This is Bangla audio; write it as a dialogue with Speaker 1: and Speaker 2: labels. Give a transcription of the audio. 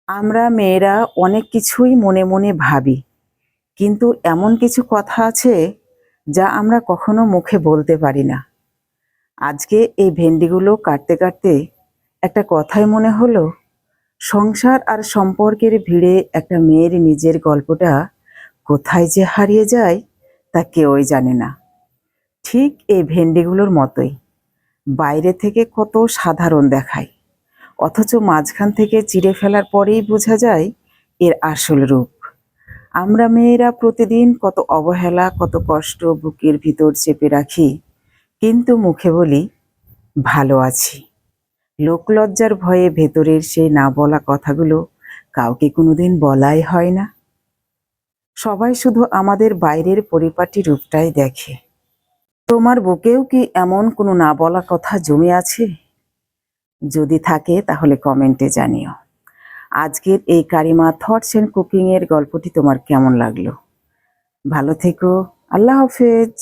Speaker 1: আমরা মেয়েরা অনেক কিছুই মনে মনে ভাবি, কিন্তু এমন কিছু কথা আছে যা আমরা কখনো মুখে বলতে পারি না। আজকে এই ভেন্ডিগুলো কাটতে কাটতে একটা কথাই মনে হলো, সংসার আর সম্পর্কের ভিড়ে একটা মেয়ের নিজের গল্পটা কোথায় যে হারিয়ে যায় তা কেউই জানে না। ঠিক এই ভেন্ডিগুলোর মতোই, বাইরে থেকে কত সাধারণ দেখায়, অথচ মাঝখান থেকে চিড়ে ফেলার পরেই বোঝা যায় এর আসল রূপ। আমরা মেয়েরা প্রতিদিন কত অবহেলা, কত কষ্ট বুকের ভিতর চেপে রাখি, কিন্তু মুখে বলি ভালো আছি। লোকলজ্জার ভয়ে ভেতরের সেই না বলা কথাগুলো কাউকে কোনোদিন বলাই হয় না। সবাই শুধু আমাদের বাইরের পরিপাটি রূপটাই দেখে। তোমার বুকেও কি এমন কোনো না বলা কথা জমে আছে? যদি থাকে তাহলে কমেন্টে জানিও। আজকের এই কারিমা থটস এন্ড কুকিং এর গল্পটি তোমার কেমন লাগলো? ভালো থেকো। আল্লাহ হাফেজ।